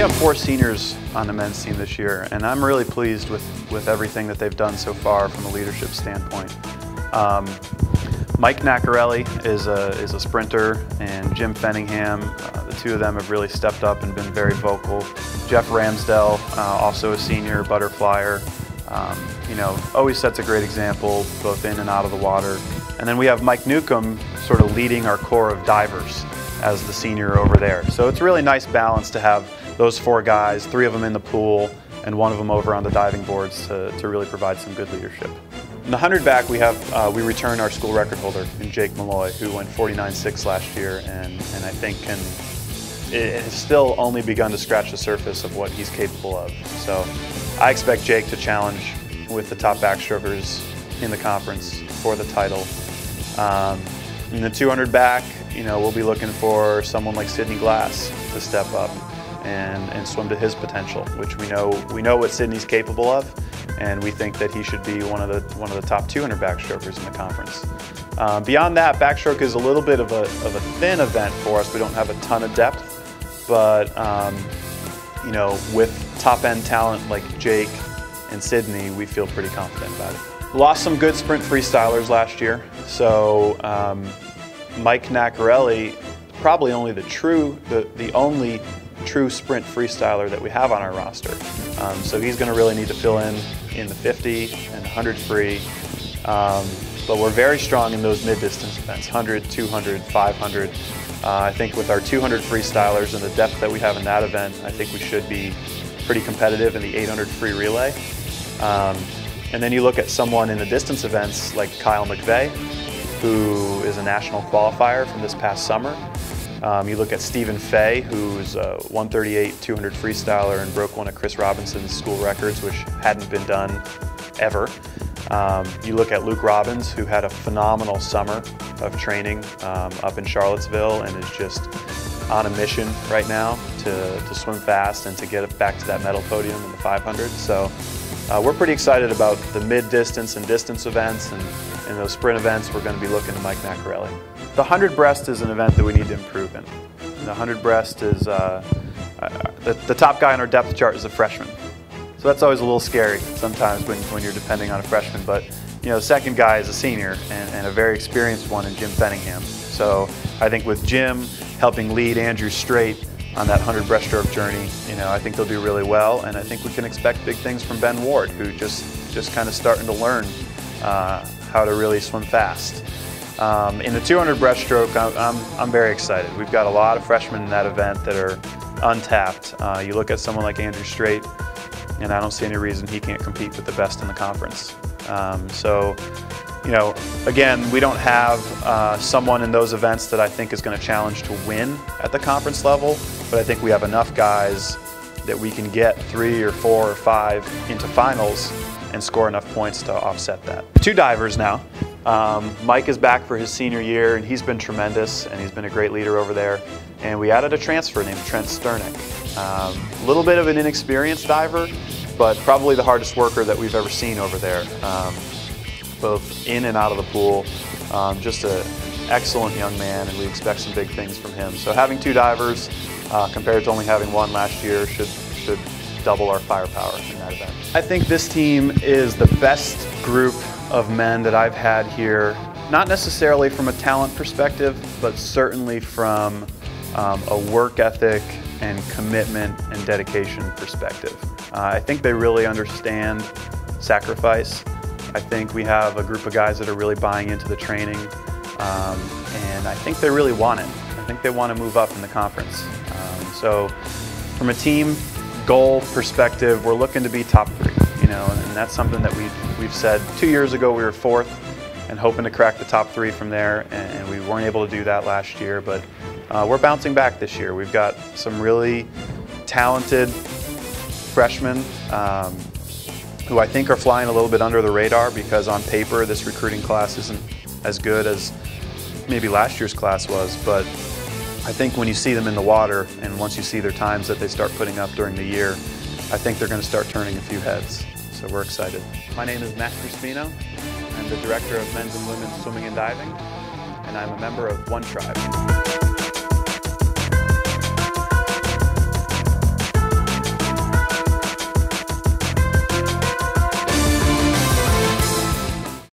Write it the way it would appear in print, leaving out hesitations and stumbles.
have 4 seniors on the men's team this year, and I'm really pleased with everything that they've done so far from a leadership standpoint. Mike Nacarelli is a sprinter, and Jim Fenningham, the two of them have really stepped up and been very vocal. Jeff Ramsdell, also a senior butterflyer, always sets a great example both in and out of the water. And then we have Mike Newcomb sort of leading our core of divers as the senior over there. So it's a really nice balance to have those 4 guys, 3 of them in the pool and 1 of them over on the diving boards to really provide some good leadership. In the 100 back, we return our school record holder in Jake Malloy, who went 49.6 last year, and I think it has still only begun to scratch the surface of what he's capable of. So I expect Jake to challenge with the top backstrokers in the conference for the title. In the 200 back, we'll be looking for someone like Sydney Glass to step up and swim to his potential, which we know what Sydney's capable of, and we think that he should be one of the top 200 backstrokers in the conference. Beyond that, backstroke is a little bit of a thin event for us. We don't have a ton of depth, but with top-end talent like Jake and Sydney, we feel pretty confident about it. Lost some good sprint freestylers last year, so Mike Nacarelli, probably only the only true sprint freestyler that we have on our roster. So he's going to really need to fill in the 50 and 100 free. But we're very strong in those mid-distance events, 100, 200, 500. I think with our 200 freestylers and the depth that we have in that event, I think we should be pretty competitive in the 800 free relay. And then you look at someone in the distance events like Kyle McVeigh, who is a national qualifier from this past summer. You look at Stephen Fay, who's a 138 200 freestyler and broke one of Chris Robinson's school records, which hadn't been done ever. You look at Luke Robbins, who had a phenomenal summer of training up in Charlottesville and is just on a mission right now to swim fast and to get it back to that medal podium in the 500. So we're pretty excited about the mid-distance and distance events, and in those sprint events we're going to be looking to Mike Nacarelli. The 100 breast is an event that we need to improve in. The 100 breast is, the top guy on our depth chart is a freshman. So that's always a little scary sometimes when you're depending on a freshman, but the second guy is a senior and a very experienced one in Jim Fenningham. So I think with Jim helping lead Andrew Strait on that 100 breaststroke journey, I think they'll do really well, and I think we can expect big things from Ben Ward, who just kind of starting to learn how to really swim fast. In the 200 breaststroke, I'm very excited. We've got a lot of freshmen in that event that are untapped. You look at someone like Andrew Strait, and I don't see any reason he can't compete with the best in the conference. Again, we don't have someone in those events that I think is going to challenge to win at the conference level, but I think we have enough guys that we can get 3 or 4 or 5 into finals and score enough points to offset that. 2 divers now. Mike is back for his senior year, and he's been tremendous, and he's been a great leader over there. And we added a transfer named Trent Sternick. A little bit of an inexperienced diver, but probably the hardest worker that we've ever seen over there, both in and out of the pool. Just an excellent young man, and we expect some big things from him. So having 2 divers compared to only having 1 last year should double our firepower in that event. I think this team is the best group of men that I've had here, not necessarily from a talent perspective, but certainly from a work ethic and commitment and dedication perspective. I think they really understand sacrifice. I think we have a group of guys that are really buying into the training, and I think they really want it. I think they want to move up in the conference. So from a team goal perspective, we're looking to be top 3, and that's something that we've said. 2 years ago we were 4th and hoping to crack the top 3 from there, and we weren't able to do that last year, but we're bouncing back this year. We've got some really talented freshmen who I think are flying a little bit under the radar, because on paper this recruiting class isn't as good as maybe last year's class was, but I think when you see them in the water and once you see their times that they start putting up during the year, I think they're going to start turning a few heads. So we're excited. My name is Matt Crispino. I'm the Director of Men's and Women's Swimming and Diving, and I'm a member of One Tribe.